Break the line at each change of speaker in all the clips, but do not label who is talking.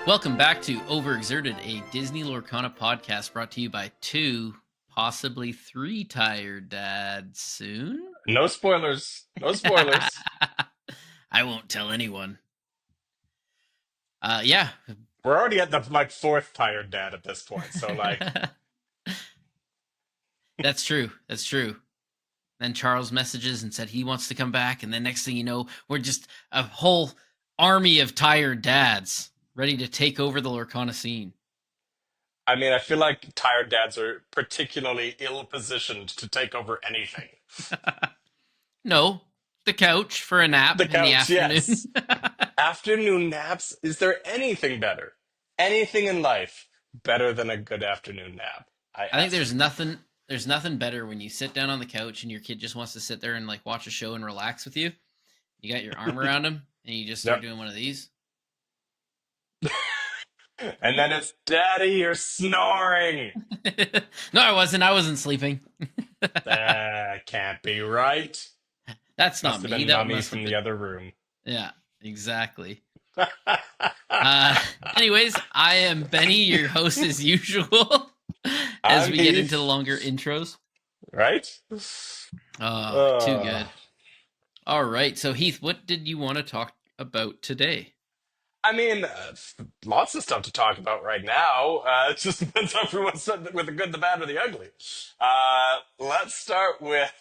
Welcome back to Overexerted, a Disney Lorcana podcast brought to you by two, possibly three tired dads soon.
No spoilers. No spoilers.
I won't tell anyone. Yeah.
We're already at the fourth tired dad at this point. So
That's true. That's true. Then Charles messages and said he wants to come back, and then next thing you know, we're just a whole army of tired dads ready to take over the Lorcana scene.
I mean, I feel like tired dads are particularly ill positioned to take over anything.
No, the couch for a nap
The
in the
couch,
afternoon.
yes. Afternoon naps. Is there anything better? Anything in life better than a good afternoon nap? I
I think
ask
there's
you.
nothing there's nothing better when you sit down on the couch and your kid just wants to sit there and like watch a show and relax with you. You got your arm around him and you just start
Yep.
doing one of these.
And then it's daddy, you're snoring.
No, I wasn't sleeping.
That can't be right.
That's
Must
not
have
me.
been
That
mummy
must have
from
been.
the other room.
Yeah, exactly. Uh Anyways, I am Benny, your host as usual. As
I'm
we get into the
Heath,
longer intros.
right?
Oh, too
Uh,
good. All right. So Heath, what did you want to talk about today?
I mean, lots of stuff to talk about right now. It just depends on who wants to, with the good, the bad, or the ugly. Let's start with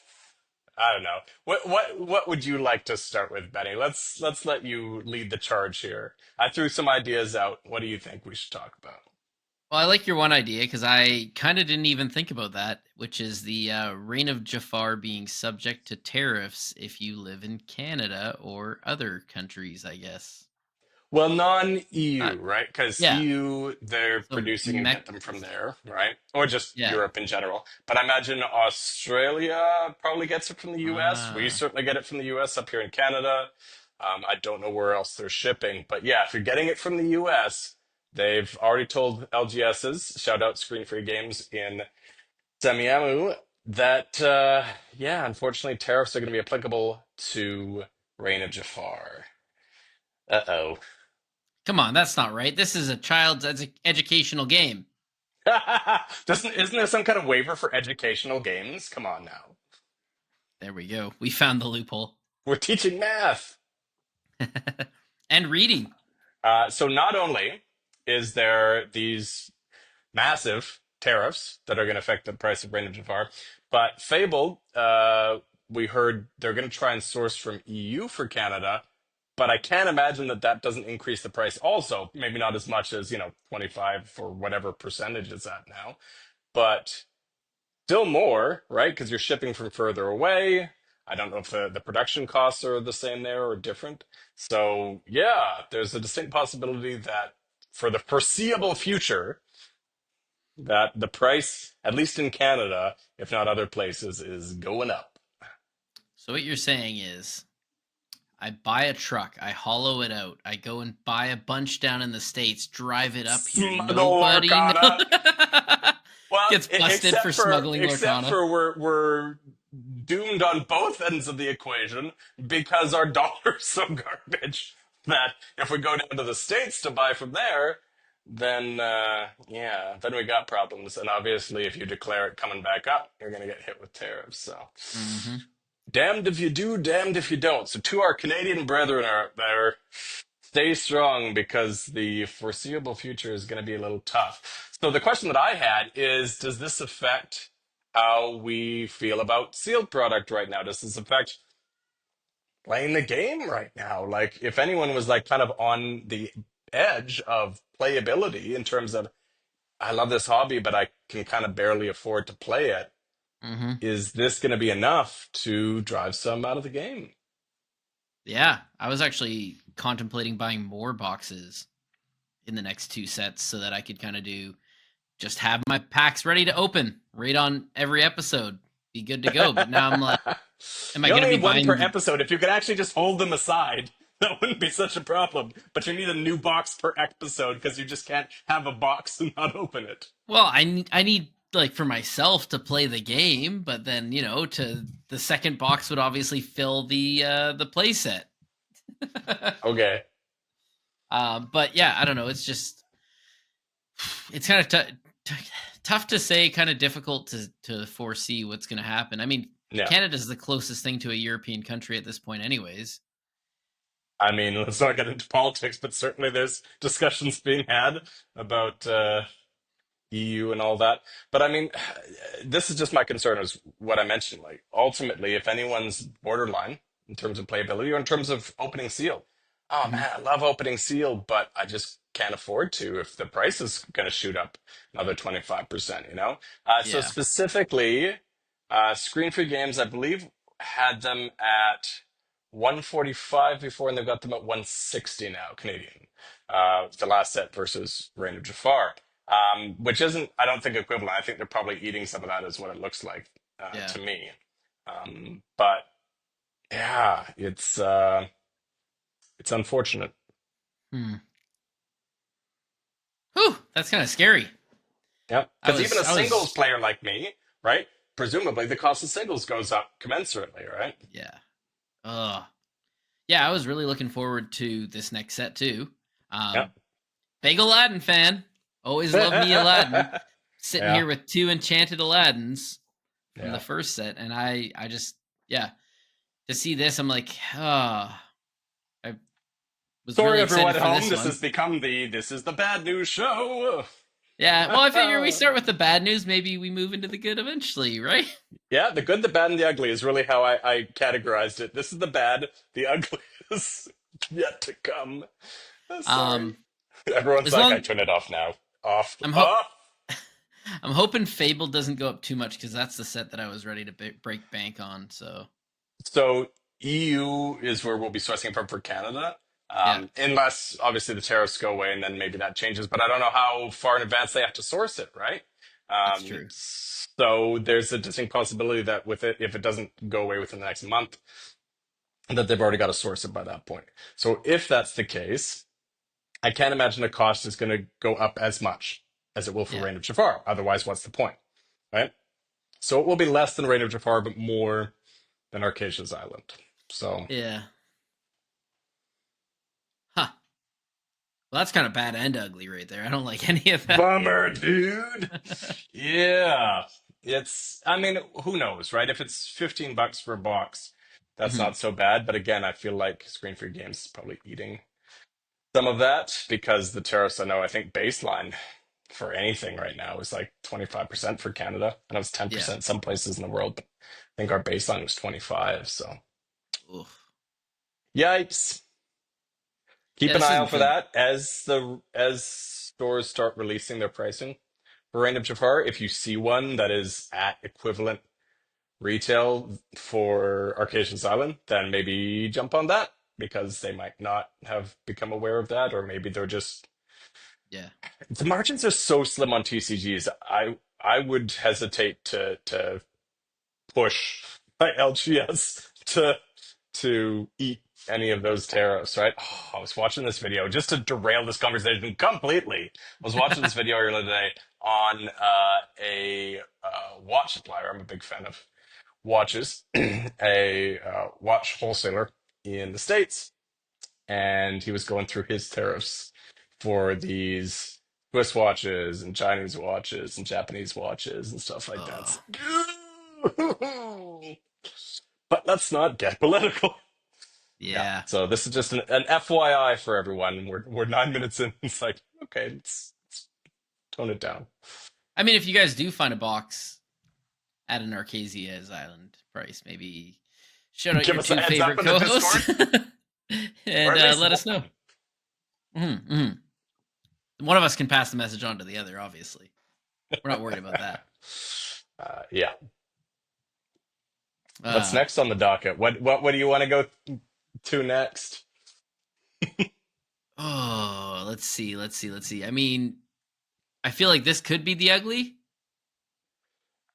I don't know. What would you like to start with, Benny? Let's let you lead the charge here. I threw some ideas out. What do you think we should talk about?
Well, I like your one idea because I kind of didn't even think about that, which is the reign of Jafar being subject to tariffs if you live in Canada or other countries, I guess.
Well, non-EU,
Uh,
right? Because
yeah.
EU, they're
So,
producing and get them from there, right? Or just
yeah.
Europe in general. But I imagine Australia probably gets it from the US. We
Ah,
certainly get it from the US up here in Canada. I don't know where else they're shipping. But yeah, if you're getting it from the US, they've already told LGSs, shout out Screen Free Games in Semiamu, that, yeah, unfortunately, tariffs are going to be applicable to Reign of Jafar. Uh-oh.
come on, that's not right. This is a child's educational game.
Isn't there some kind of waiver for educational games? Come on now.
There we go. We found the loophole.
We're teaching math.
And reading.
So not only is there these massive tariffs that are going to affect the price of Reign of Jafar, but Fable, we heard they're going to try and source from EU for Canada, but I can't imagine that that doesn't increase the price also. Maybe not as much as, 25 or whatever percentage it's at now, but still more, right? Because you're shipping from further away. I don't know if the production costs are the same there or different. So, yeah, there's a distinct possibility that for the foreseeable future, that the price, at least in Canada, if not other places, is going up.
So what you're saying is I buy a truck, I hollow it out, I go and buy a bunch down in the States, drive it up here.
Smuggle
Nobody
Lorcana. Well,
gets busted for smuggling
except
Lorcana.
for we're doomed on both ends of the equation because our dollar's so garbage that if we go down to the States to buy from there, then yeah, then we got problems. And obviously, if you declare it coming back up, you're going to get hit with tariffs. So
Mm-hmm.
damned if you do, damned if you don't. So to our Canadian brethren out there, stay strong because the foreseeable future is going to be a little tough. So the question that I had is, does this affect how we feel about sealed product right now? Does this affect playing the game right now? Like, if anyone was like kind of on the edge of playability in terms of, I love this hobby, but I can kind of barely afford to play it,
Mm-hmm.
is this going to be enough to drive some out of the game?
Yeah, I was actually contemplating buying more boxes in the next two sets so that I could kind of do just have my packs ready to open right on every episode, be good to go. But now I'm like, am I
You
going to
only
be
need one per
buying the?
episode. If you could actually just hold them aside, that wouldn't be such a problem. But you need a new box per episode because you just can't have a box and not open it.
Well, I need like for myself to play the game, but then to the second box would obviously fill the play set.
Okay.
But yeah, I don't know. It's just it's kind of tough to say, kind of difficult to foresee what's going to happen. I mean,
Yeah.
Canada's the closest thing to a European country at this point, anyways.
I mean, let's not get into politics, but certainly there's discussions being had about EU and all that. But I mean, this is just my concern is what I mentioned. Like, ultimately, if anyone's borderline in terms of playability or in terms of opening seal, oh
Hmm.
man, I love opening seal, but I just can't afford to if the price is going to shoot up another 25%, you know? So
Yeah,
specifically, Screen Free Games, I believe, had them at 145 before, and they've got them at 160 now, Canadian. The last set versus Reign of Jafar, which isn't, I don't think, equivalent. I think they're probably eating some of that, is what it looks like
yeah.
to me. But yeah, it's unfortunate.
Hmm. Whew, that's kind of scary.
Yeah,
I
because even
was,
a
I
singles
was,
player like me, right? Presumably, the cost of singles goes up commensurately, right?
yeah. Uh, yeah, I was really looking forward to this next set too.
Yeah.
Um, Big Aladdin fan. Always loved me Aladdin. Sitting
Yeah.
here with two enchanted Aladdins from the
Yeah.
first set, and I just, yeah, to see this, I'm like, ah, I was
Sorry,
really
everyone
excited
at
for
home.
this
This
one.
has become this is the bad news show.
Yeah, well, I figure we start with the bad news, maybe we move into the good eventually, right?
Yeah, the good, the bad, and the ugly is really how I categorized it. This is the bad, the ugly is yet to come. Sorry.
Um,
Everyone's
as
like, I
long
turn it off now. Off.
I'm ho-
Off.
I'm hoping Fable doesn't go up too much because that's the set that I was ready to break bank on. So
So EU is where we'll be sourcing from for Canada.
yeah,
Unless obviously the tariffs go away and then maybe that changes, but I don't know how far in advance they have to source it, right?
that's true.
So there's a distinct possibility that with it, if it doesn't go away within the next month, that they've already got to source it by that point. So if that's the case, I can't imagine the cost is going to go up as much as it will for
Yeah,
Reign of Jafar. Otherwise, what's the point, right? So it will be less than Reign of Jafar, but more than Arcasia's Island. So
yeah. Huh. Well, that's kind of bad and ugly right there. I don't like any of that.
bummer, dude. Yeah, it's. I mean, who knows, right? If it's $15 for a box, that's
Mhm.
not so bad. But again, I feel like Screen Free Games is probably eating some of that because the tariffs. I know. I think baseline for anything right now is like 25% for Canada. I know it's
Yeah.
10% some places in the world, but I think our baseline was 25. So
Oof.
yikes. Keep
Yeah,
an
this
eye out
isn't
for
good.
that as stores start releasing their pricing for Reign of Jafar. If you see one that is at equivalent retail for Arcasian Island, then maybe jump on that because they might not have become aware of that, or maybe they're just
Yeah.
the margins are so slim on TCGs. I would hesitate to push my LGS to eat any of those tariffs, right? Oh, I was watching this video just to derail this conversation completely. I was watching this video earlier today on a watch supplier. I'm a big fan of watches, a watch wholesaler in the States, and he was going through his tariffs for these Swiss watches and Chinese watches and Japanese watches and stuff like that.
Oh,
It's but let's not get political. Yeah.
yeah.
So this is just an FYI for everyone. We're 9 minutes in. It's like, okay, let's tone it down.
I mean, if you guys do find a box at an Arcasia's Island price, maybe shout out
Give
your
us a
two
heads up
favorite
in the
co-hosts
Discord, or
and
at least
let us know.
one.
Hmm. One of us can pass the message on to the other. Obviously, we're not worried about that.
Yeah. What's
Uh,
next on the docket? What do you want to go to next?
oh, let's see. I mean, I feel like this could be the ugly.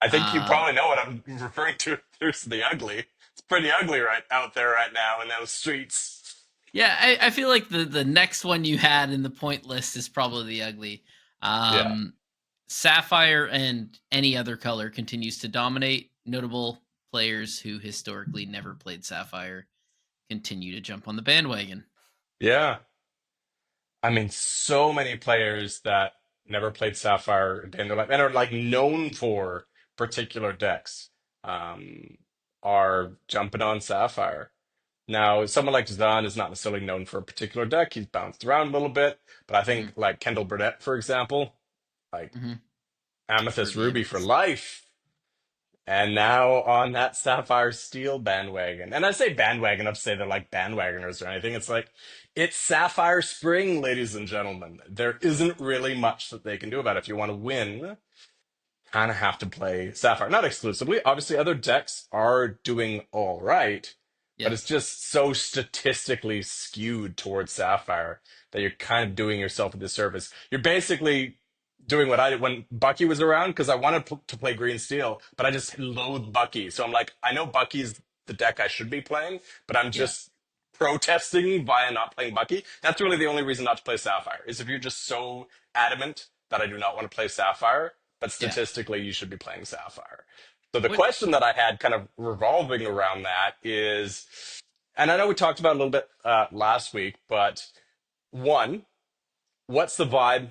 I think you
Um,
probably know what I'm referring to. There's the ugly. It's pretty ugly right out there right now in those streets.
yeah, I feel like the next one you had in the point list is probably the ugly.
Yeah.
Um, Sapphire and any other color continues to dominate. Notable players who historically never played Sapphire continue to jump on the bandwagon.
Yeah. I mean, so many players that never played Sapphire a day in their life and are like known for particular decks, um, are jumping on Sapphire. Now, someone like Zan is not necessarily known for a particular deck. He's bounced around a little bit, but I
Hmm.
think like Kendall Burnett, for example, like
Hmm.
Amethyst
Ruby
Ruby for
Amethyst.
life. And now on that Sapphire Steel bandwagon. And I say bandwagon, not to say they're like bandwagoners or anything. It's like, it's Sapphire Spring, ladies and gentlemen. There isn't really much that they can do about it. If you want to win, kind of have to play Sapphire. Not exclusively. Obviously, other decks are doing all right, but
Yeah,
it's just so statistically skewed towards Sapphire that you're kind of doing yourself a disservice. You're basically doing what I did when Bucky was around because I wanted to play Green Steel, but I just loathe Bucky. So I'm like, I know Bucky's the deck I should be playing, but I'm
yeah,
just protesting via not playing Bucky. That's really the only reason not to play Sapphire, is if you're just so adamant that I do not want to play Sapphire, but
yeah.
statistically you should be playing Sapphire. So the
What?
question that I had kind of revolving around that is, and I know we talked about it a little bit last week, but one, what's the vibe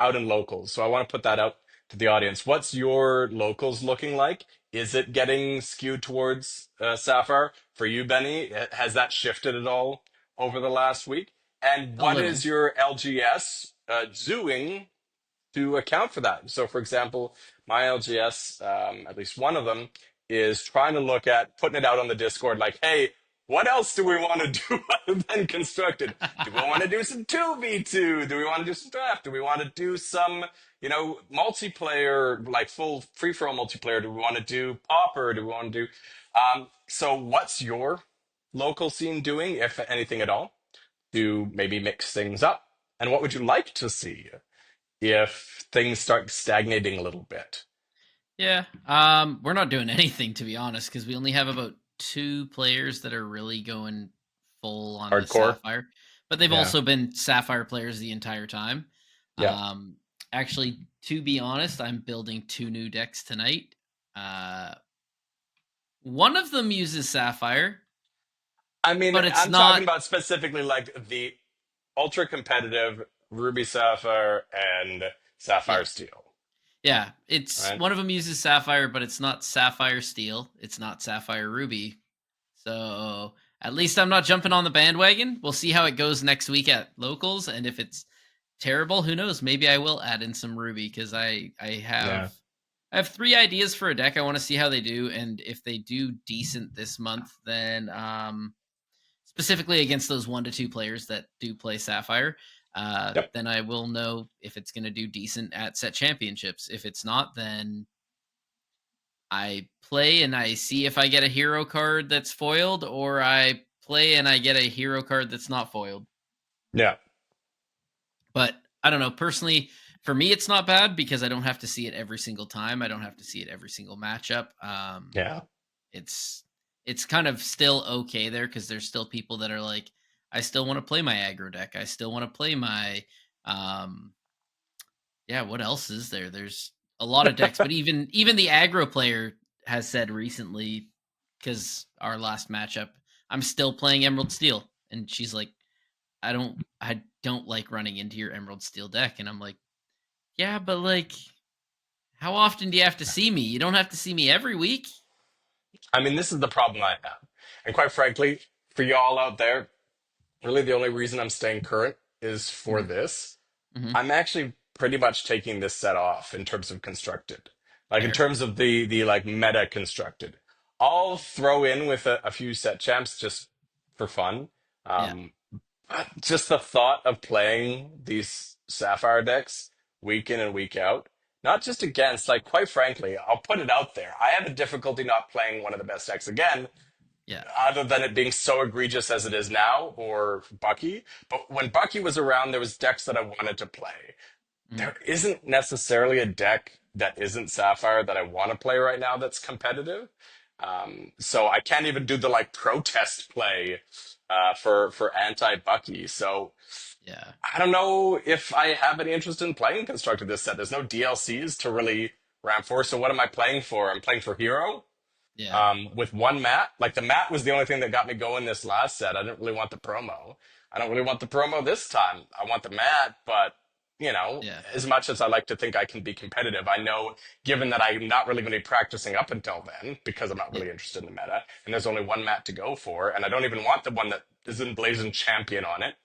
out in locals? So I want to put that out to the audience. What's your locals looking like? Is it getting skewed towards Sapphire for you, Benny? Has that shifted at all over the last week? And
A
what
little.
is your LGS doing to account for that? So, for example, my LGS, at least one of them, is trying to look at putting it out on the Discord like, hey, what else do we want to do other than constructed? Do we want to do some 2v2? Do we want to do some draft? Do we want to do some, multiplayer, like full free for all multiplayer? Do we want to do Popper? Do we want to do. So, what's your local scene doing, if anything at all, to maybe mix things up? And what would you like to see if things start stagnating a little bit?
Yeah. We're not doing anything to be honest, because we only have about two players that are really going full on the
Hardcore?
Sapphire, but they've
Yeah.
also been Sapphire players the entire time.
Yeah.
Um, Actually, to be honest, I'm building two new decks tonight. Uh, one of them uses Sapphire,
I mean,
but it's
I'm talking
not.
about specifically like the ultra competitive Ruby Sapphire and Sapphire
Yeah,
Steel,
yeah. It's
right?
one of them uses Sapphire, but it's not Sapphire Steel. It's not Sapphire Ruby. So at least I'm not jumping on the bandwagon. We'll see how it goes next week at locals, and if it's terrible, who knows? Maybe I will add in some Ruby because
Yeah.
I have three ideas for a deck. I want to see how they do, and if they do decent this month, then specifically against those 1 to 2 players that do play Sapphire,
Yep.
then I will know if it's going to do decent at set championships. If it's not, then I play and I see if I get a hero card that's foiled, or I play and I get a hero card that's not foiled.
Yeah.
But I don't know. Personally, for me, it's not bad because I don't have to see it every single time. I don't have to see it every single matchup.
Yeah.
It's it's kind of still okay there because there's still people that are like, I still want to play my aggro deck. I still want to play my um yeah, what else is there? There's a lot of decks, but even the aggro player has said recently, because our last matchup, I'm still playing Emerald Steel, and she's like, I don't like running into your Emerald Steel deck, and I'm like, yeah, but like, how often do you have to see me? You don't have to see me every week.
I mean, this is the problem I have. And quite frankly, for y'all out there, really the only reason I'm staying current is for
Mm-hmm.
this.
Mm-hmm.
I'm actually pretty much taking this set off in terms of constructed. Like in
Fair.
terms of the like meta constructed. I'll throw in with a few set champs just for fun.
Yeah.
Um, but just the thought of playing these Sapphire decks week in and week out, not just against, like quite frankly, I'll put it out there. I have a difficulty not playing one of the best decks again,
Yeah.
other than it being so egregious as it is now, or Bucky. But when Bucky was around, there was decks that I wanted to play.
Mm-hmm.
There isn't necessarily a deck that isn't Sapphire that I want to play right now that's competitive. So I can't even do the like protest play for anti Bucky. So
Yeah.
I don't know if I have any interest in playing constructed this set. There's no DLCs to really ramp for. So what am I playing for? I'm playing for hero.
Yeah.
with one mat. Like the mat was the only thing that got me going this last set. I didn't really want the promo. I don't really want the promo this time. I want the mat, but
Yeah.
as much as I like to think I can be competitive, I know given that I'm not really going to be practicing up until then because I'm not
Yeah.
really interested in the meta, and there's only one mat to go for, and I don't even want the one that is emblazoned champion on it.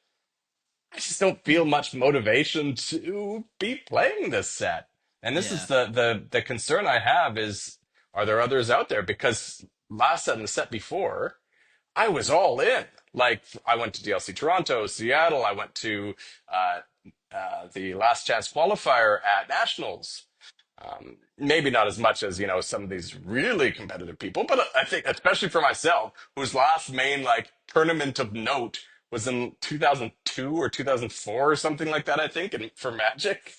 I just don't feel much motivation to be playing this set. And this is
Yeah.
the concern I have is, are there others out there? Because last set and the set before, I was all in. Like I went to DLC Toronto, Seattle. I went to uh, the last chance qualifier at Nationals. Maybe not as much as some of these really competitive people, but I think especially for myself, whose last main like tournament of note was in 2002 or 2004 or something like that. I think, and for Magic,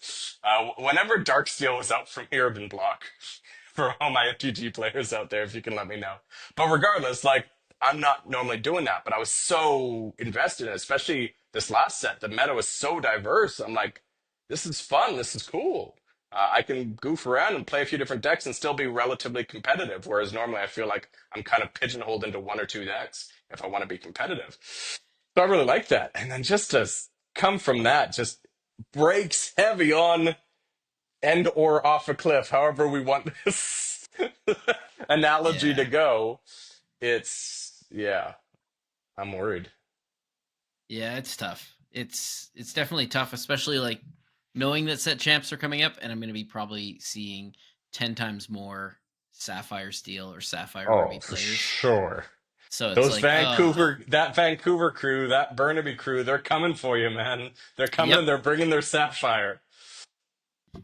whenever Darksteel was out from Irvin Block, for all my FTG players out there, if you can let me know. But regardless, like I'm not normally doing that, but I was so invested in it, especially this last set. The meta was so diverse. I'm like, this is fun. This is cool. I can goof around and play a few different decks and still be relatively competitive. Whereas normally I feel like I'm kind of pigeonholed into one or two decks if I want to be competitive. So I really like that. And then just to come from that, just breaks heavy on and or off a cliff, however we want this analogy to
Yeah.
go. It's, yeah, I'm worried.
Yeah, it's tough. It's definitely tough, especially like knowing that set champs are coming up, and I'm going to be probably seeing 10 times more Sapphire Steel or Sapphire
Oh,
Ruby
for
players.
sure.
So it's
Those
like,
That Vancouver crew, that Burnaby crew, they're coming for you, man. They're coming
yep,
and they're bringing their sapphire.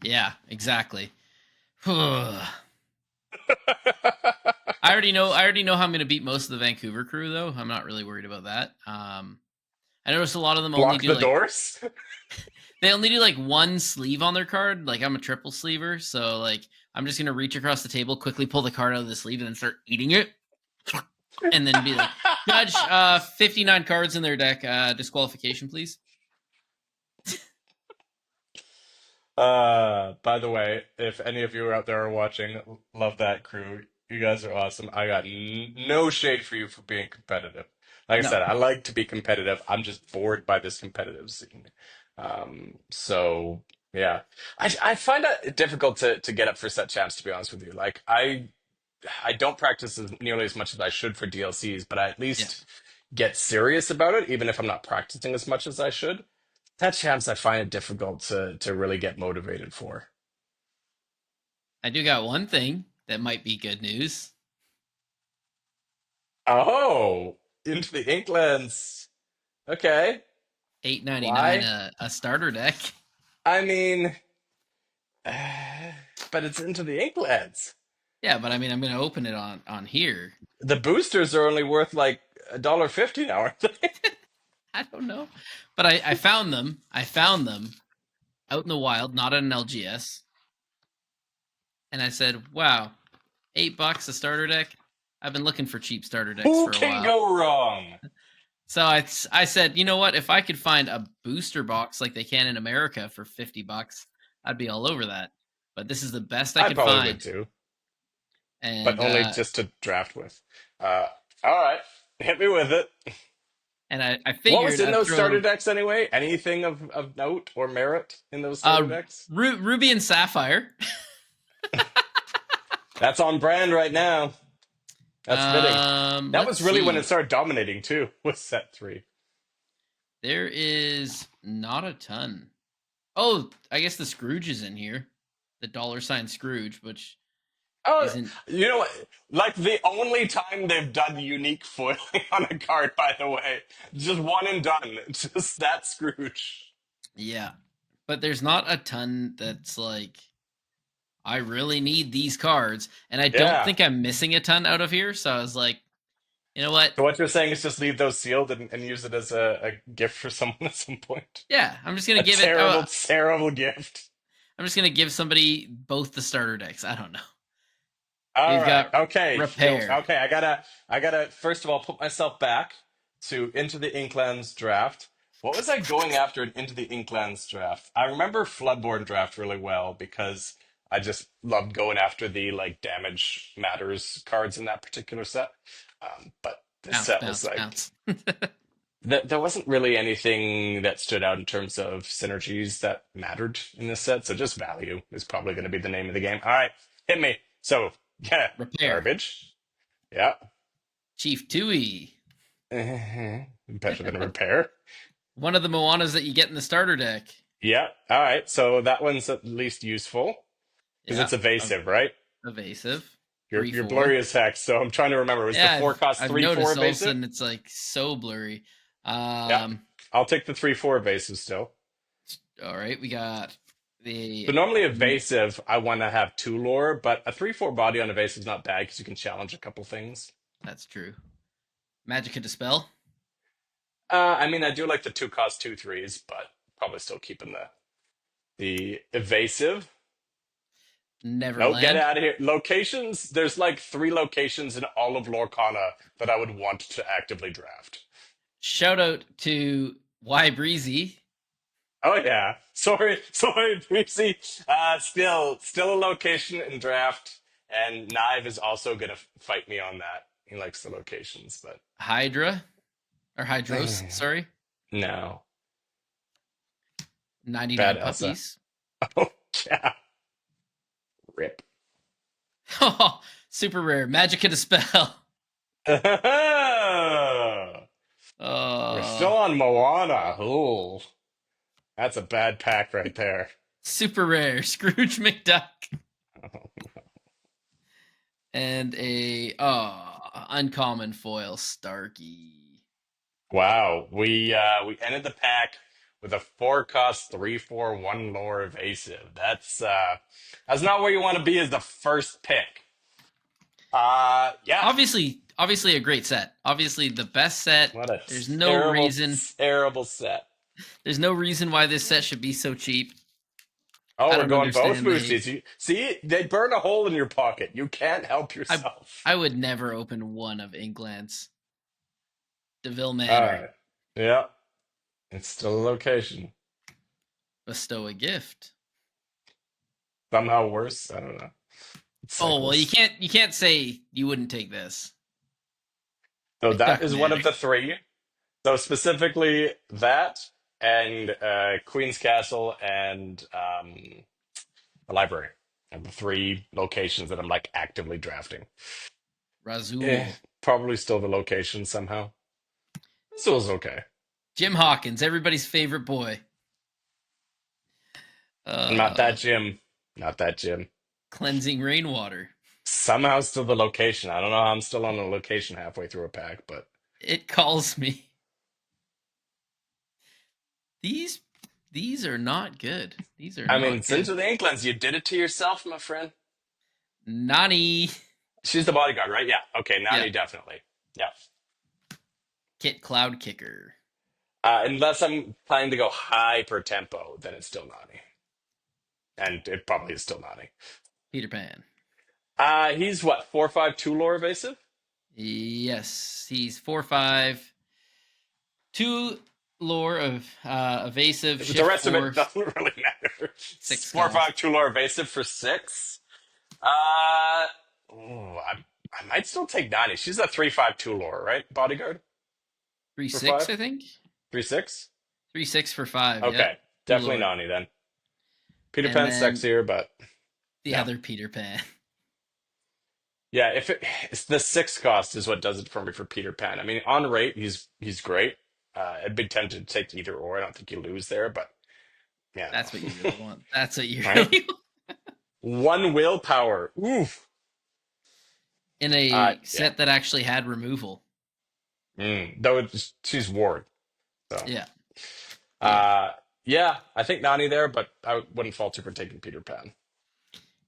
yeah, exactly. I already know. I already know how I'm going to beat most of the Vancouver crew, though. I'm not really worried about that. I noticed a lot of them only
Block
do
the
like
doors.
they only do like one sleeve on their card. Like I'm a triple sleever, so like I'm just gonna reach across the table, quickly pull the card out of the sleeve, and then start eating it, and then be like, "Judge, 59 cards in their deck. Disqualification, please."
By the way, if any of you out there are watching, love that crew. You guys are awesome. I got no shade for you for being competitive. Like I
No,
said, I like to be competitive. I'm just bored by this competitive scene. So yeah, I find it difficult to get up for set champs. To be honest with you, like I don't practice as nearly as much as I should for DLCs, but I at
yeah,
least get serious about it, even if I'm not practicing as much as I should. That champs I find it difficult to really get motivated for.
I do got one thing that might be good news.
Oh, into the Inklands. Okay.
$8.99
Why?
a starter deck.
I mean, but it's into the Inklands.
Yeah, but I mean, I'm gonna open it on here.
The boosters are only worth like $1.50 now, aren't they?
I don't know, but I found them. I found them out in the wild, not at an LGS, and I said, "Wow, $8 a starter deck. I've been looking for cheap starter decks
Who
for a
can
while."
go wrong?
So I said, you know what? If I could find a booster box like they can in America for $50, I'd be all over that. But this is the best I
I
could
probably would
find,
too, but
and
only just to draft with. Uh, all right, hit me with it.
I
What was
figured
in
I'd
those starter
throw
decks anyway? Anything of note or merit in those starter decks?
Ruby and Sapphire.
That's on brand right now. That's fitting. That
Let's
was really when it
see.
started dominating too, was set three.
There is not a ton. Oh, I guess the Scrooge is in here. The $ Scrooge, which
Oh,
isn't.
you know what? Like the only time they've done unique foiling on a card, by the way. Just one and done. Just that Scrooge.
Yeah, but there's not a ton that's like I really need these cards, and I don't
Yeah.
think I'm missing a ton out of here. So I was like, you know what?
So what you're saying is just leave those sealed and use it as a gift for someone at some point.
Yeah, I'm just gonna
A
give it.
terrible, terrible gift.
I'm just gonna give somebody both the starter decks. I don't know.
All
We've
right.
got
Okay.
repair.
Okay. I gotta first of all put myself back to Into the Inklands draft. What was I going after in Into the Inklands draft? I remember Floodborn draft really well because I just loved going after the like damage matters cards in that particular set. But this
Bounce,
set was
bounce,
like
bounce.
there wasn't really anything that stood out in terms of synergies that mattered in this set. So just value is probably going to be the name of the game. All right, hit me. So yeah,
Repair.
garbage. Yeah,
Chief Tui.
better than repair.
One of the Moanas that you get in the starter deck.
Yeah. All right. So that one's at least useful because
Yeah.
it's evasive, right?
Evasive.
You're
3/4.
blurry as heck. So I'm trying to remember. Was the
Yeah,
four cost
I've
3/4
noticed all of a
evasive?
sudden it's like so blurry.
Yeah. I'll take the 3/4 evasive still.
All right, we got
So
the
normally evasive, I want to have two lore, but a 3/4 body on evasive is not bad because you can challenge a couple things.
that's true. Magicka Dispel.
I mean, I do like the 2 cost 2/3s, but probably still keeping the evasive. No, get
Neverland.
out of here. Locations, there's like 3 locations in all of Lorcana that I would want to actively draft.
Shout out to Y Breezy.
Oh yeah. Sorry, Breezy. Still a location in draft, and Knive is also gonna fight me on that. He likes the locations, but
Hydra. Or Hydros, sorry.
no.
99
Bad Elsa.
puppies.
Oh yeah. Rip.
Oh, super rare. Magicka Dispel.
We're still on Moana. Ooh. That's a bad pack right there.
Super rare. Scrooge McDuck. And a uncommon foil Starkey.
Wow. We ended the pack with a 4 cost 3/4 1 lore evasive. That's not where you want to be as the first pick. Yeah.
Obviously a great set. Obviously the best set.
What a
There's no
terrible,
reason.
terrible set.
There's no reason why this set should be so cheap.
Oh,
I
we're
don't
going both
understand the hate.
boosties. See, they burn a hole in your pocket. You can't help yourself.
I would never open one of Inkland's. DeVille
All
Manor.
right. Yeah. It's still a location.
Bestow a gift.
Somehow worse. I don't know.
Oh well, you
Cycles.
can't say you wouldn't take this.
So that
McDuck
is one
Manor.
of the three. So specifically that and Queen's Castle and the library are the 3 locations that I'm like actively drafting.
Razul.
Probably still the location somehow. Still is okay.
Jim Hawkins, everybody's favorite boy.
Not that Jim. Not that Jim.
Cleansing rainwater.
Somehow still the location. I don't know how I'm still on the location halfway through a pack, but
It calls me. These are not good. These are
I mean,
not
since
good.
with the Inklands, you did it to yourself, my friend.
Nani.
She's the bodyguard, right? Yeah. Okay,
Yeah.
Nani definitely. Yeah.
Kit Cloud Kicker.
Unless I'm planning to go hyper tempo, then it's still Nani. And it probably is still Nani.
Peter Pan.
He's what, 4/5 2 lore evasive?
Yes, he's 4/5. 2 lore of evasive.
The
Shift
rest of it
4.
doesn't really matter.
6
4/5
cost.
2 lore evasive for 6. I might still take Nani. She's a 3/5 2 lore, right? Bodyguard
3
for
6,
5?
I think.
3/6?
3 6 for 5. Yep.
Okay,
2
definitely
lore.
Nani then. Peter
And
Pan's
then
sexier, but
the
no.
other Peter Pan.
Yeah, it's the 6 cost is what does it for me for Peter Pan. I mean, on rate, he's great. I'd be tempted to take either or. I don't think you lose there, but yeah,
That's what you really want. That's what you
right?
really want.
1 willpower. Oof.
In a
Yeah.
set that actually had removal.
Though she's ward. So
Yeah.
yeah, I think Nani there, but I wouldn't falter for taking Peter Pan.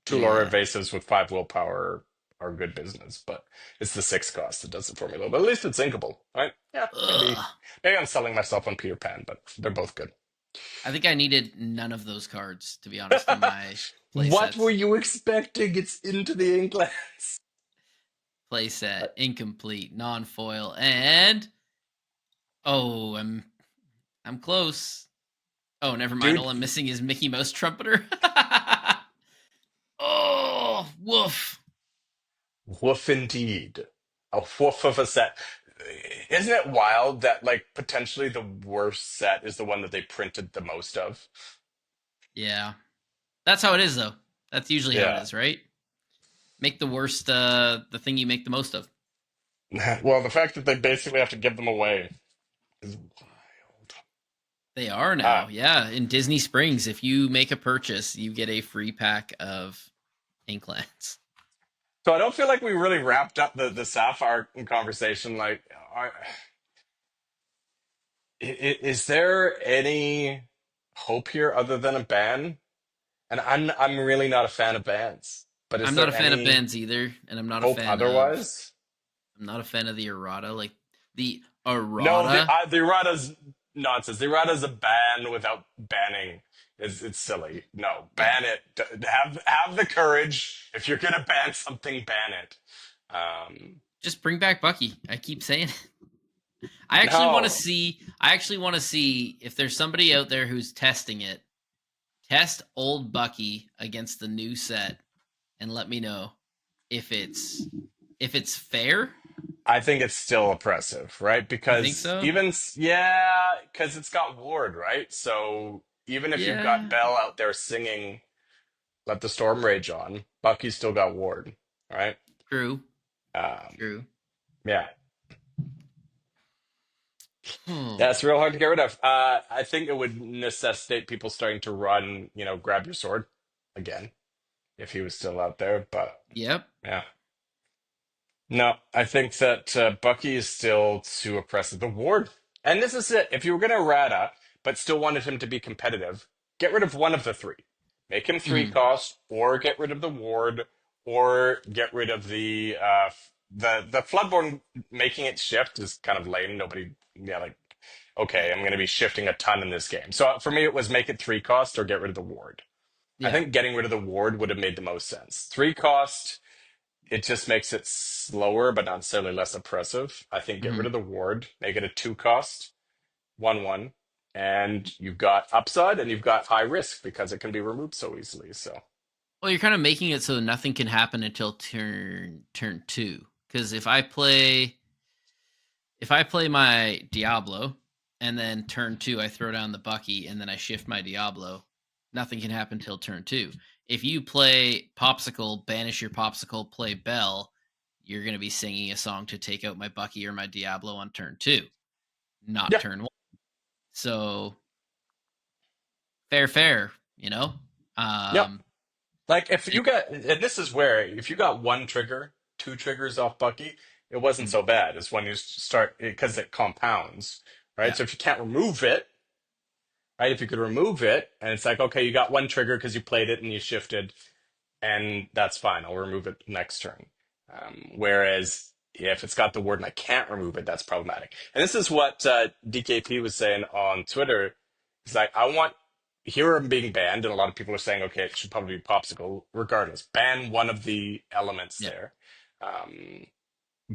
2 lore
Yeah.
evasives with 5 willpower are good business, but it's the 6 cost that does it for me a little bit. At least it's inkable, right? Yeah, maybe
Ugh.
maybe I'm selling myself on Peter Pan, but they're both good.
I think I needed none of those cards, to be honest, in my
What were
playsets.
you expecting? It's into the Inklands.
Playset, incomplete, non-foil, and oh, I'm close. Oh, never mind.
Dude,
All I'm missing is Mickey Mouse Trumpeter. Woof.
Woof indeed. A woof of a set. Isn't it wild that like potentially the worst set is the one that they printed the most of?
Yeah. That's how it is though. That's usually how it
Yeah.
is, right? Make the worst the thing you make the most of.
Well, the fact that they basically have to give them away is wild.
They are
Uh,
now. Yeah, in Disney Springs, if you make a purchase, you get a free pack of Inklands.
so I don't feel like we really wrapped up the Sapphire conversation. Like, is there any hope here other than a ban? And I'm really not a fan of bans. But is
I'm not
there
a fan of
any
bans either, and
hope otherwise?
I'm not a fan of the errata. Like the
No,
errata.
the errata's nonsense. The errata's a ban without banning. It's silly. No,
Yeah,
ban it. Have the courage. If you're gonna ban something, ban it.
just bring back Bucky. I keep saying it. I actually want to
No,
see. I actually want to see if there's somebody out there who's testing it. Test old Bucky against the new set, and let me know if it's fair.
I think it's still oppressive, right?
You think
Because
so?
even yeah, because it's got Ward, right? So even if you've got
Yeah.
Belle out there singing "Let the Storm Rage On," Bucky's still got Ward, right?
True.
Um,
True.
yeah,
Hmm.
that's real hard to get rid of. I think it would necessitate people starting to run, grab your sword again if he was still out there. But
Yep.
yeah, no, I think that Bucky is still too oppressive. The Ward, and this is it. If you were going to errata, but still wanted him to be competitive, get rid of one of the three. Make him three
Hmm.
cost, or get rid of the Ward, or get rid of the Floodborn. Making it shift is kind of lame. Nobody, yeah, like okay,
Yeah.
I'm going to be shifting a ton in this game. So for me, it was make it three cost or get rid of the Ward. I
Yeah.
think getting rid of the Ward would have made the most sense. Three cost, it just makes it slower, but not necessarily less oppressive. I think get rid
Hmm.
of the Ward, make it a two cost, 1/1, and you've got upside and you've got high risk because it can be removed so easily. So,
Well, you're kind of making it so nothing can happen until turn two. Because if I play my Diablo and then turn two I throw down the Bucky and then I shift my Diablo, nothing can happen till turn two. If you play Popsicle, banish your Popsicle, play Bell, you're going to be singing a song to take out my Bucky or my Diablo on turn two, not
yeah,
turn one. So fair, you know.
yep.
Um,
Like if
and,
you got, and this is where if you got one trigger, two triggers off Bucky, it wasn't
mhm,
so bad. It's when you start because it compounds, right?
yeah,
So if you can't remove it, right? If you could remove it, and it's like, okay, you got one trigger because you played it and you shifted, and that's fine. I'll remove it next turn. Whereas if it's got the word and I can't remove it, that's problematic. And this is what DKP was saying on Twitter. He's like, I want here I'm being banned, and a lot of people are saying, okay, it should probably be popsicle. Regardless, ban one of the elements
yeah,
there. Um,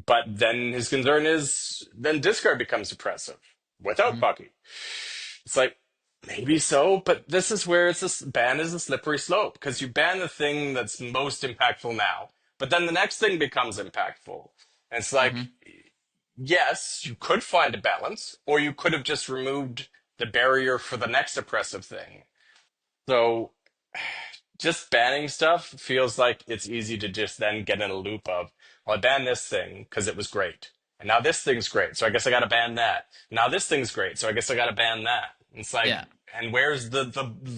but then his concern is then discard becomes oppressive without
mhm,
Bucky. It's like maybe so, but this is where it's this ban is a slippery slope because you ban the thing that's most impactful now, but then the next thing becomes impactful. And it's like,
mhm,
yes, you could find a balance, or you could have just removed the barrier for the next oppressive thing. So just banning stuff feels like it's easy to just then get in a loop of, well, I banned this thing because it was great. And now this thing's great, so I guess I gotta ban that. Now this thing's great, so I guess I gotta ban that. It's like,
yeah,
and where's the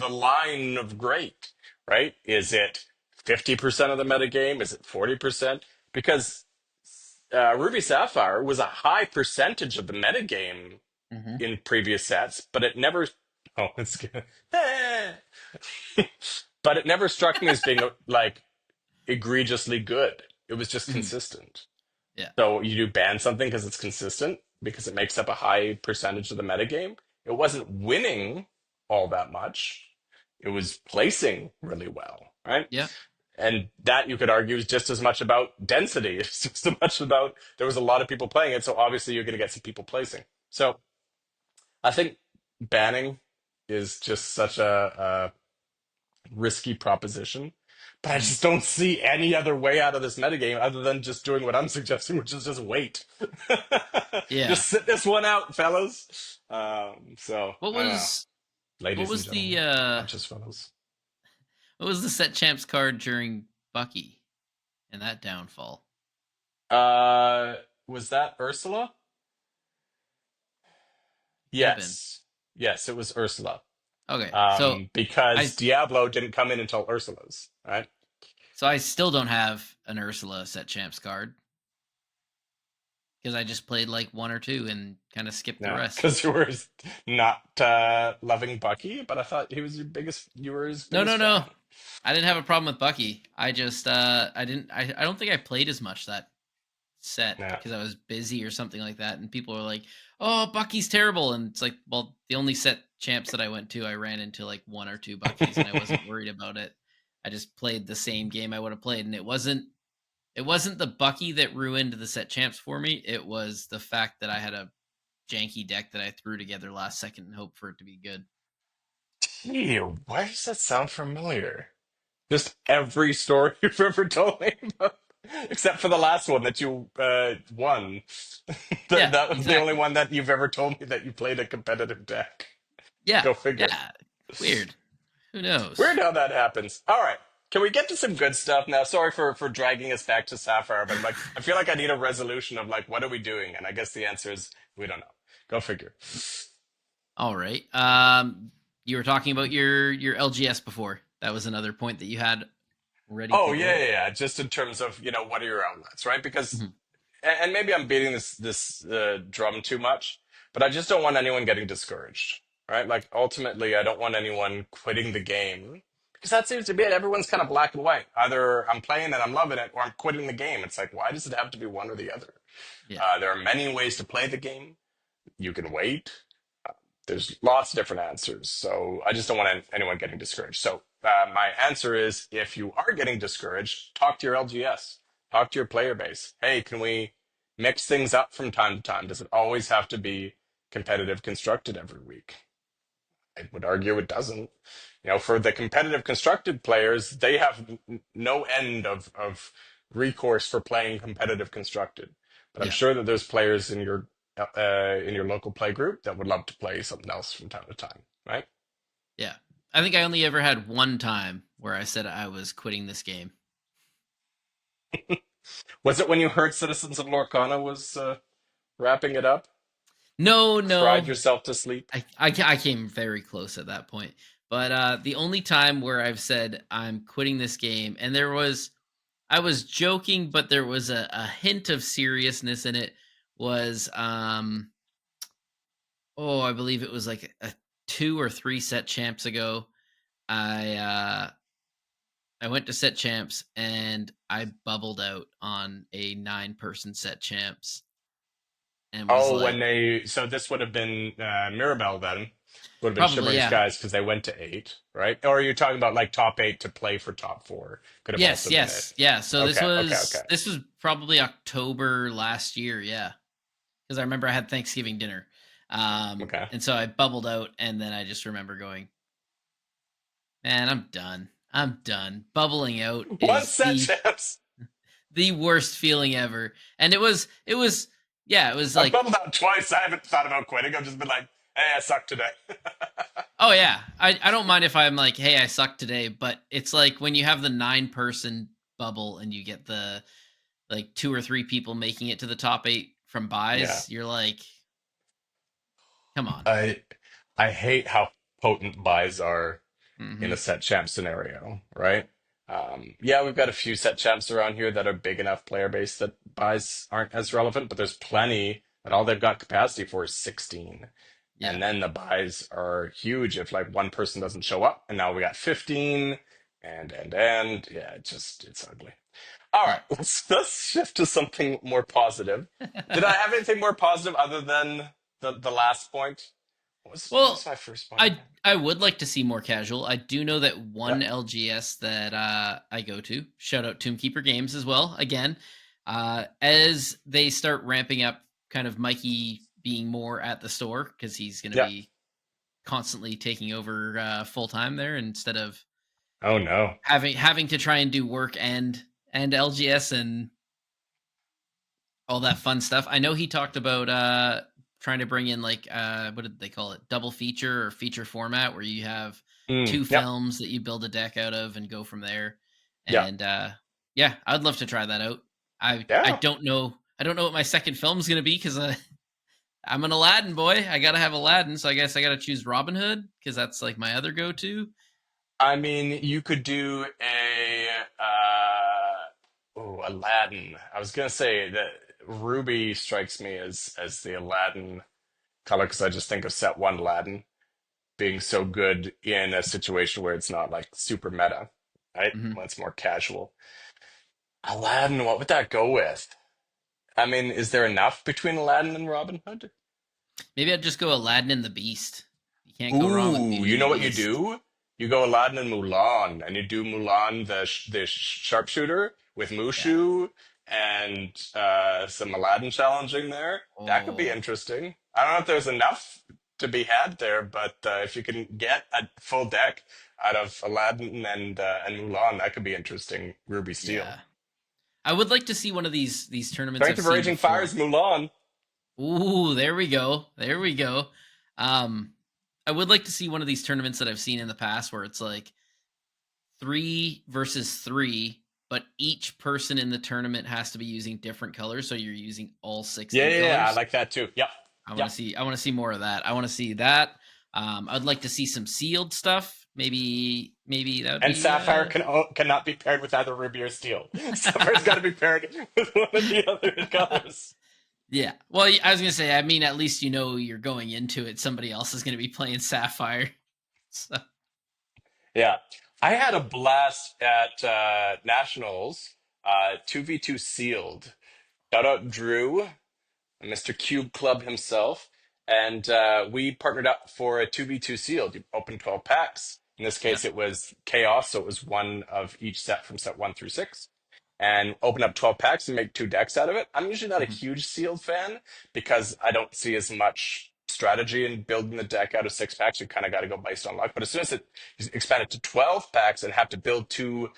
line of great, right? Is it 50% of the metagame? Is it 40%? Because Ruby Sapphire was a high percentage of the metagame
mhm,
in previous sets, but it never. Oh, it's good. But it never struck me as being like egregiously good. It was just
mhm,
consistent.
yeah,
So you do ban something because it's consistent, because it makes up a high percentage of the metagame. It wasn't winning all that much. It was placing really well, right?
yeah,
And that you could argue is just as much about density. It's just as much about there was a lot of people playing it, so obviously you're going to get some people placing. So I think banning is just such a risky proposition. But I just don't see any other way out of this metagame other than just doing what I'm suggesting, which is just wait.
Yeah.
Just sit this one out, fellas. So
What
I don't know,
was what
ladies and
was the
gentlemen, not just fellas.
what was the set champs card during Bucky and that downfall?
Uh, was that Ursula?
Could have been.
Yes, yes, it was Ursula.
Okay. I
Because Diablo didn't come in until Ursula's, right?
so I still don't have an Ursula set champs card because I just played like one or two and kind of skipped the
Yeah,
rest.
because you were not loving Bucky, but I thought you were his
No, no,
biggest
no.
fan.
I didn't have a problem with Bucky. I just I didn't I don't think I played as much that set
Yeah.
because I was busy or something like that. And people were like, "Oh, Bucky's terrible," and it's like, well, the only set champs that I went to, I ran into like one or two Buckies, and I wasn't worried about it. I just played the same game I would have played, and it wasn't the Bucky that ruined the set champs for me. It was the fact that I had a janky deck that I threw together last second and hoped for it to be good.
Gee, why does that sound familiar? Just every story you've ever told me about, except for the last one that you won.
Yeah,
That was the only
exactly.
one that you've ever told me that you played a competitive deck.
Yeah,
Go figure.
yeah. Weird. Who knows?
Weird how that happens. All right. Can we get to some good stuff now? Sorry for dragging us back to Sapphire, but like I feel like I need a resolution of like what are we doing? And I guess the answer is we don't know. Go figure.
All right. You were talking about your LGS before. That was another point that you had ready
Oh
to
yeah,
go.
yeah, yeah. Just in terms of what are your outlets, right? Because
Mhm.
and maybe I'm beating this drum too much, but I just don't want anyone getting discouraged, right? Like ultimately, I don't want anyone quitting the game because that seems to be it. Everyone's kind of black and white. Either I'm playing and I'm loving it, or I'm quitting the game. It's like, why does it have to be one or the other?
Yeah,
There are many ways to play the game. You can wait. There's lots of different answers. So I just don't want anyone getting discouraged. So my answer is if you are getting discouraged, talk to your LGS, talk to your player base. Hey, can we mix things up from time to time? Does it always have to be competitive constructed every week? I would argue it doesn't. For the competitive constructed players, they have no end of recourse for playing competitive constructed. But I'm
yeah,
sure that there's players in your local play group that would love to play something else from time to time, right?
yeah. I think I only ever had one time where I said I was quitting this game.
Was it when you heard Citizens of Lorcana was wrapping it up?
No,
Cried
no.
yourself to sleep?
I came very close at that point. But the only time where I've said I'm quitting this game, and I was joking, but there was a hint of seriousness in it, was oh, I believe it was like a two or three set champs ago. I uh I went to set champs and I bubbled out on a 9-person set champs and was
Oh,
like,
so this would have been Mirabelle then. Would have been
probably,
Shimmering
yeah.
Skies because they went to eight, right? Or are you talking about like top eight to play for top four? Could have
Yes,
also been it.
yes. Yeah, so this
Okay, okay,
was
okay,
this was probably October last year, yeah. Because I remember I had Thanksgiving dinner.
okay.
And so I bubbled out and then I just remember going, "Man, I'm done. I'm done. Bubbling out
One
is
set chance.
the worst feeling ever." And it was yeah, it was
I've
like,
bubbled out twice. I haven't thought about quitting. I've just been like, hey, I suck today.
oh yeah. I don't mind if I'm like, "Hey, I suck today," but it's like when you have the 9-person bubble and you get the like 2 or 3 people making it to the top 8 from
Yeah.
buys, you're like, "Come on."
I I hate how potent buys are in a
Mhm.
set champ scenario, right? Yeah, we've got a few set champs around here that are big enough player base that buys aren't as relevant, but there's plenty that all they've got capacity for is 16.
Yeah.
And then the buys are huge if like one person doesn't show up, and now we got 15 and yeah, it's ugly. All right,
Yeah.
let's shift to something more positive. Did I have anything more positive other than the last point? What was
Well,
my first point
I
again?
I would like to see more casual. I do know that
Yeah.
one LGS that I go to, shout out Tombkeeper Games as well. Again, as they start ramping up, kind of Mikey being more at the store because he's going to
Yeah.
be constantly taking over full time there instead of
Oh no.
having to try and do work and LGS and all that fun stuff. I know he talked about trying to bring in like what did they call it? Double feature or feature format where you have two
Yep.
films that you build a deck out of and go from there.
Yeah.
And yeah, I'd love to try that out. I
Yeah.
don't know what my second film's going to be cuz I'm an Aladdin boy. I got to have Aladdin, so I guess I got to choose Robin Hood cuz that's like my other go-to.
I mean, you could do a Aladdin. I was gonna say that ruby strikes me as the Aladdin color because I just think of set one Aladdin being so good in a situation where it's not like super meta, right?
Mhm.
When it's more casual. Aladdin, what would that go with? I mean, is there enough between Aladdin and Robin Hood?
Maybe I'd just go Aladdin and the Beast. You can't go wrong with
Ooh,
Beauty
you
and the
know what you
Beast.
do? You go Aladdin and Mulan, and you do Mulan the sharpshooter with
Yeah.
Mushu and some Aladdin challenging there. That could be
Oh,
interesting. I don't know if there's enough to be had there, but if you can get a full deck out of Aladdin and Mulan, that could be interesting. Ruby Steel.
yeah. I would like to see one of these tournaments
Strength
I've
of
seen
Raging Fires,
before.
Mulan.
Ooh, there we go. There we go. Um, I would like to see one of these tournaments that I've seen in the past where it's like 3 versus 3, but each person in the tournament has to be using different colors, so you're using all
Yeah,
16
yeah, yeah. I
colors.
like that too. Yep, yep.
I want to see more of that. I want to see that. I'd like to see some sealed stuff. Maybe that would
And
be
Sapphire cannot be paired with either Ruby or Steel. Sapphire's got to be paired with one of the other colors.
yeah. Well, I was gonna say. I mean, at least you know you're going into it. Somebody else is gonna be playing Sapphire. So,
Yeah. I had a blast at Nationals, 2v2 sealed. Shout out Drew, Mr. Cube Club himself. And we partnered up for a 2v2 sealed. You open 12 packs. In this
yep.
case, it was Chaos, so it was one of each set from set one through six. And open up 12 packs and make two decks out of it. I'm usually not a
Mhm.
huge sealed fan because I don't see as much strategy in building the deck out of six packs. You kind of got to go based on luck. But as soon as it expanded to 12 packs and have to build two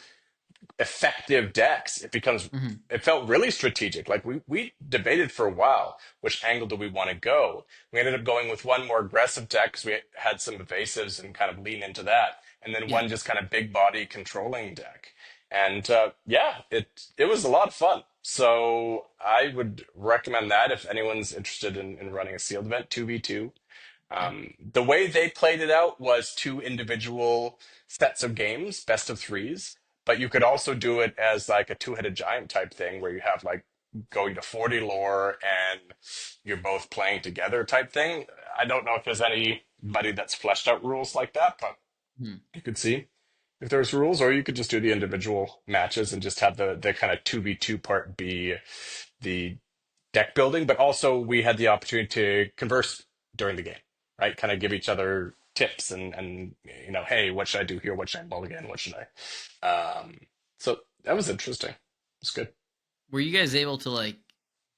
effective decks,
Mhm.
it felt really strategic. Like we debated for a while which angle do we want to go. We ended up going with one more aggressive deck because we had some evasives and kind of lean into that, and then
Yeah.
one just kind of big body controlling deck. And yeah, it was a lot of fun. So I would recommend that if anyone's interested in running a sealed event, 2v2.
Yeah.
The way they played it out was two individual sets of games, best of threes, but you could also do it as like a two-headed giant type thing where you have like going to 40 lore and you're both playing together type thing. I don't know if there's anybody that's fleshed out rules like that, but
Mhm.
you could see if there's rules, or you could just do the individual matches and just have the kind of 2v2 part be the deck building, but also we had the opportunity to converse during the game, right? Kind of give each other tips and hey, what should I do here? What should I mulligan? What should I? So that was interesting. It's good.
Were you guys able to like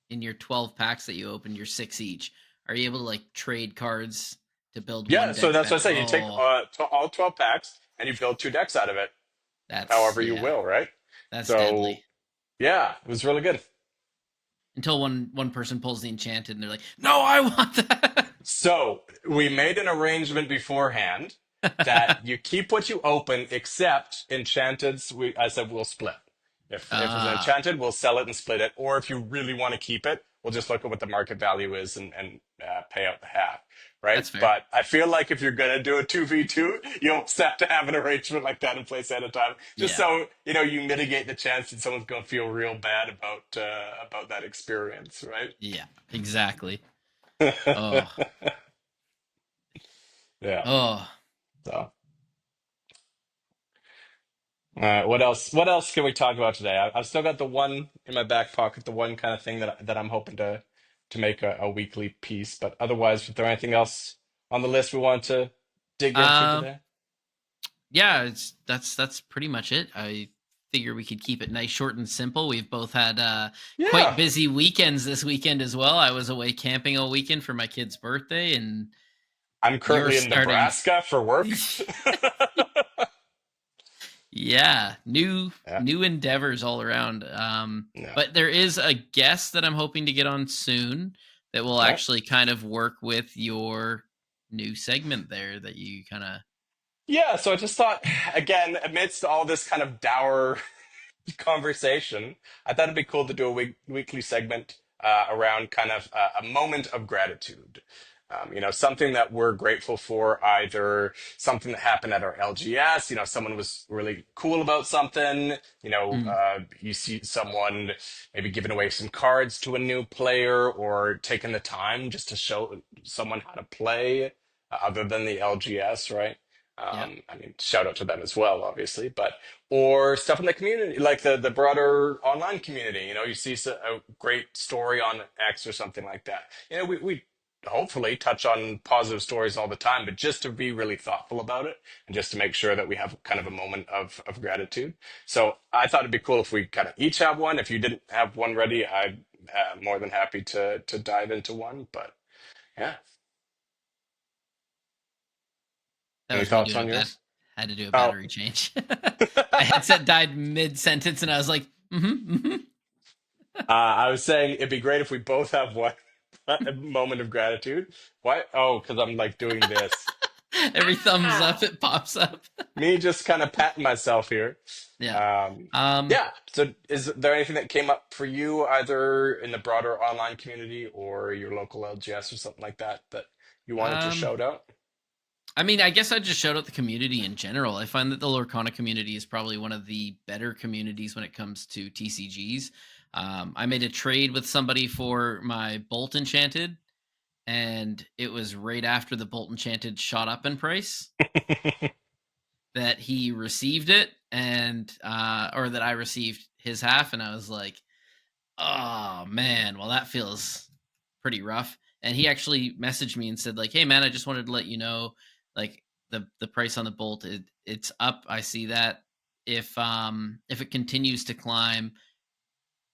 in your 12 packs that you opened, your six each? Are you able to like trade cards to build
Yeah,
one
so
deck
that's what I
better?
say. You take
Oh,
all 12 packs and you build two decks out of it,
that's
however you
yeah,
will, right?
that's deadly.
So yeah, it was really good.
Until one person pulls the enchanted and they're like, "No, I want that."
So we made an arrangement beforehand that you keep what you open, except enchanteds. I said we'll split. If it's an
Ah,
enchanted, we'll sell it and split it. Or if you really want to keep it, we'll just look at what the market value is and pay out the half. Right.
that's fair.
But I feel like if you're gonna do a 2v2, you almost have to have an arrangement like that in place at a time, just
Yeah,
so you mitigate the chance that someone's gonna feel real bad about that experience, right?
yeah, exactly. Oh,
Yeah.
oh.
So. All right, what else? What else can we talk about today? I've still got the one in my back pocket, the one kind of thing that I'm hoping to make a weekly piece. But otherwise, is there anything else on the list we want to dig into
Um,
today?
yeah, that's pretty much it. I figure we could keep it nice, short, and simple. We've both had quite
Yeah,
busy weekends this weekend as well. I was away camping all weekend for my kid's birthday, and
I'm
you're
currently in
starting.
Nebraska for work.
Yeah,
Yeah.
new endeavors all around.
Yeah.
But there is a guest that I'm hoping to get on soon that will
All right.
actually kind of work with your new segment there that you kind of.
Yeah. So I just thought, again, amidst all this kind of dour conversation, I thought it'd be cool to do a weekly segment around kind of a moment of gratitude. Something that we're grateful for, either something that happened at our LGS, someone was really cool about something,
Mm,
you see someone maybe giving away some cards to a new player or taking the time just to show someone how to play other than the LGS, right?
yeah.
I mean, shout out to them as well, obviously, but or stuff in the community, like the broader online community. You see a great story on X or something like that. We hopefully touch on positive stories all the time, but just to be really thoughtful about it and just to make sure that we have kind of a moment of gratitude. So I thought it'd be cool if we kind of each have one. If you didn't have one ready, I'm more than happy to dive into one. But yeah,
That
any
was me
thoughts
doing a
on
bad.
yours?
Had to do a
Oh.
battery change. My headset died mid sentence, and I was like, mm-hmm, mm-hmm.
I was saying it'd be great if we both have one a moment of gratitude. Why? Oh, because I'm like doing this.
Every thumbs up,
Ah!
it pops up.
Me just kind of patting myself here.
Yeah.
Um,
Um.
yeah. So, is there anything that came up for you either in the broader online community or your local LGS or something like that that you wanted to
Um.
shout out?
I mean, I guess I just shout out the community in general. I find that the Lorcana community is probably one of the better communities when it comes to TCGs. I made a trade with somebody for my Bolt Enchanted, and it was right after the Bolt Enchanted shot up in price that he received it, and or that I received his half, and I was like, "Oh man, well that feels pretty rough." And he actually messaged me and said like, "Hey man, I just wanted to let you know like the price on the Bolt it's up. I see that. If it continues to climb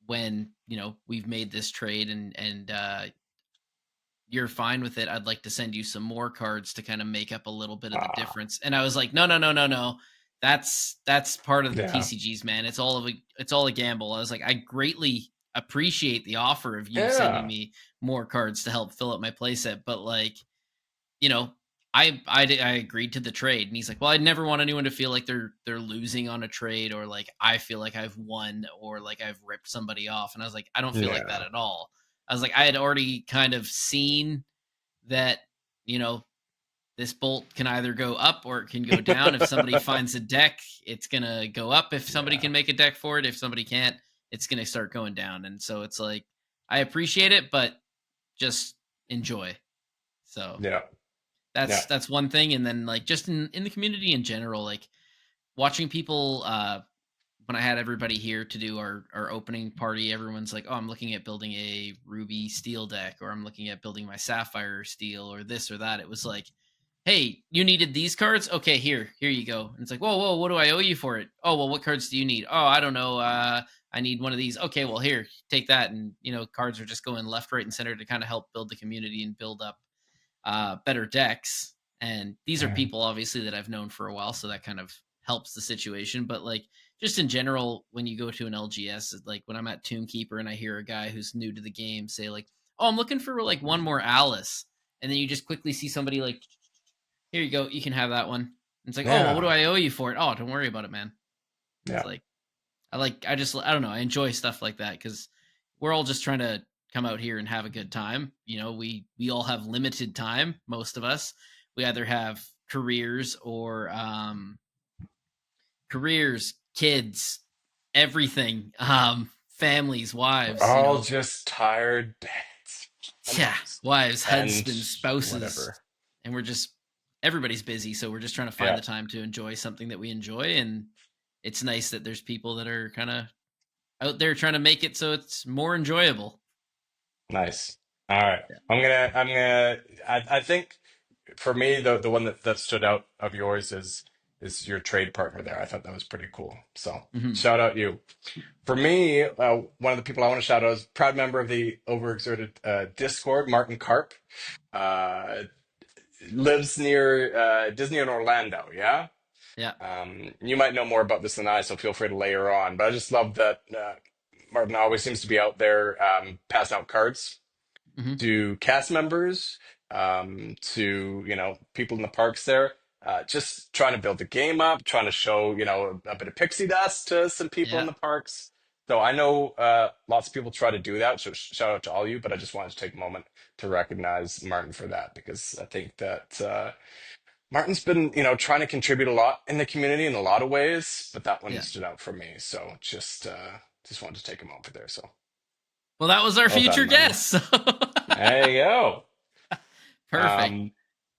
when, we've made this trade and you're fine with it, I'd like to send you some more cards to kind of make up a little bit of the
Ah,
difference." And I was like, "No, no, no, no, no. That's part of the
yeah.
TCGs, man. It's all a gamble." I was like, "I greatly appreciate the offer of you sending
Yeah.
me more cards to help fill up my playset, but like, you know, I agreed to the trade." And he's like, "Well, I'd never want anyone to feel like they're losing on a trade, or like I feel like I've won, or like I've ripped somebody off." And I was like, "I don't feel like that
Yeah.
at all." I was like, I had already kind of seen that, you know, this bolt can either go up or it can go down. If somebody finds a deck, it's going to go up. If somebody
Yeah.
can make a deck for it, if somebody can't, it's going to start going down. And so it's like, I appreciate it, but just enjoy. So
Yeah. Yeah.
that's one thing. And then like just in the community in general, like watching people when I had everybody here to do our opening party, everyone's like, "Oh, I'm looking at building a ruby steel deck, or I'm looking at building my sapphire steel, or this or that." It was like, "Hey, you needed these cards? Okay, here you go." And it's like, "Whoa, whoa, what do I owe you for it?" "Oh, well, what cards do you need?" "Oh, I don't know. I need one of these." "Okay, well, here, take that." And cards are just going left, right, and center to kind of help build the community and build up better decks. And these are
Yeah.
people obviously that I've known for a while, so that kind of helps the situation. But like just in general, when you go to an LGS, like when I'm at Tombkeeper and I hear a guy who's new to the game say like, "Oh, I'm looking for like one more Alice," and then you just quickly see somebody like, "Here you go, you can have that one." And it's like, "Oh, well, what do
Yeah.
I owe you for it?" "Oh, don't worry about it, man." It's
Yeah.
like I don't know, I enjoy stuff like that because we're all just trying to come out here and have a good time. We all have limited time. Most of us, we either have careers or careers, kids, everything, families, wives.
All just tired dads and
Yeah,
moms
wives,
and
husbands, spouses,
whatever.
and we're just everybody's busy, so we're just trying to find
Yeah.
the time to enjoy something that we enjoy. And it's nice that there's people that are kind of out there trying to make it so it's more enjoyable.
Nice. All right.
Yeah.
I think for me the one that stood out of yours is your trade partner there. I thought that was pretty cool. So
Hmm.
shout out you. For me, one of the people I want to shout out is proud member of the Overexerted Discord, Martin Karp. Uh, Lives near Disney in Orlando, yeah?
Yeah.
You might know more about this than I, so feel free to layer on. But I just love that Martin always seems to be out there passing out cards
Hmm.
to cast members, to people in the parks there, just trying to build the game up, trying to show a bit of pixie dust to some people in
Yeah.
the parks. So I know lots of people try to do that. So shout out to all you, but I just wanted to take a moment to recognize Martin for that because I think that Martin's been trying to contribute a lot in the community in a lot of ways, but that one
Yeah.
stood out for me. So just wanted to take a moment there. So
Well, that was our
well done,
future
Martin.
guest. So
There you go.
perfect.
Um,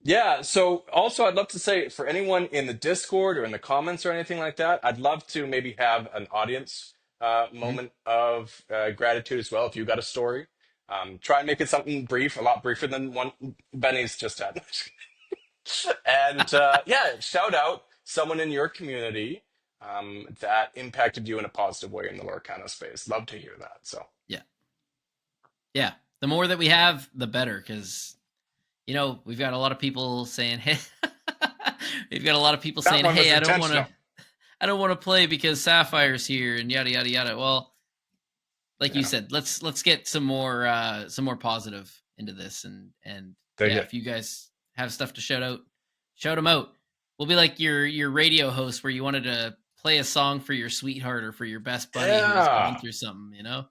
yeah, so also I'd love to say for anyone in the Discord or in the comments or anything like that, I'd love to maybe have an audience
Mhm.
moment of gratitude as well. If you got a story, try and make it something brief, a lot briefer than one Benny's just had. And yeah, shout out someone in your community that impacted you in a positive way in the Lorcana space. Love to hear that. So
Yeah. Yeah. The more that we have, the better, because we've got a lot of people saying, "Hey," we've got a lot of people
that
saying,
one was
"Hey,
intentional.
I don't want to play because Sapphire's here," and yada yada yada. Well, like you
Yeah,
said, let's get some more positive into this, and
dig
yeah,
it.
if you guys have stuff to shout them out. We'll be like your radio host where you wanted to play a song for your sweetheart or for your best buddy who was going
Yeah,
through something.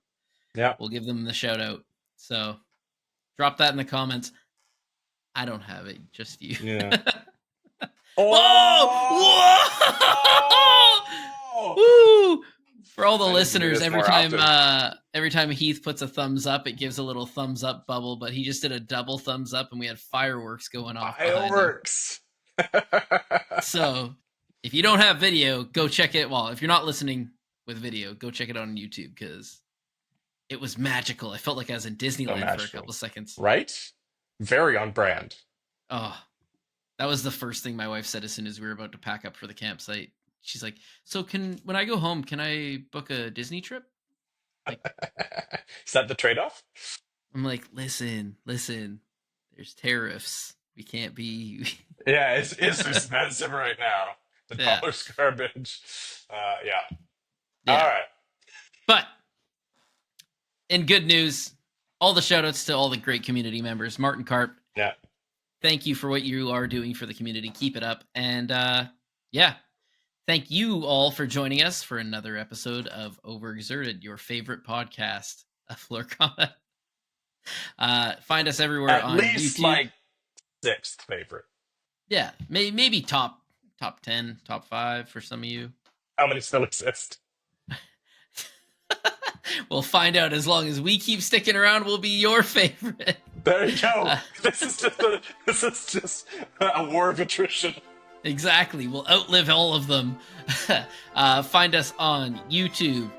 yeah,
We'll give them the shout out. So drop that in the comments. I don't have it, just you.
yeah.
Whoa!
Oh!
Whoa! Woo! For all the
I need to do
listeners,
this more often.
every time Heath puts a thumbs up, it gives a little thumbs up bubble, but he just did a double thumbs up and we had fireworks going off behind him.
Fireworks.
So, if you don't have video, go check it. Well, if you're not listening with video, go check it out on YouTube because it was magical. I felt like I was in
So
Disneyland for a couple
magical,
seconds.
right? Very on brand.
Oh, that was the first thing my wife said as soon as we were about to pack up for the campsite. She's like, "So when I go home, can I book a Disney trip?" Like,
Is that the trade-off?
I'm like, "Listen, there's tariffs. We can't be."
Yeah, it's expensive right now. The
Yeah,
dollar's garbage. Yeah. All
yeah.
right.
But in good news, all the shout outs to all the great community members. Martin Karp,
Yeah.
thank you for what you are doing for the community. Keep it up. And yeah, thank you all for joining us for another episode of Overexerted, your favorite podcast of Lorcana. Find us everywhere
At
on
least
YouTube.
like sixth favorite.
Yeah, maybe top 10, top 5 for some of you.
How many still exist?
We'll find out. As long as we keep sticking around, we'll be your favorite.
There you go.
Uh,
This is just a war of attrition.
exactly. We'll outlive all of them. Find us on YouTube,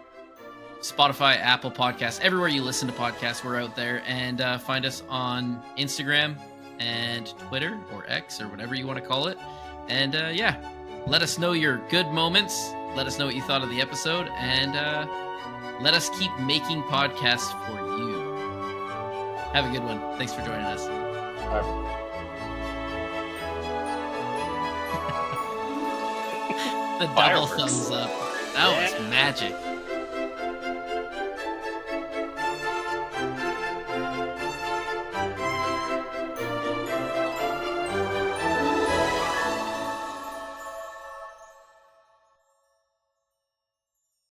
Spotify, Apple Podcasts, everywhere you listen to podcasts, we're out there. And find us on Instagram and Twitter or X or whatever you want to call it. And yeah, let us know your good moments. Let us know what you thought of the episode. And let us keep making podcasts for you. Have a good one. Thanks for joining us. The double
Fireworks.
thumbs up. That was magic.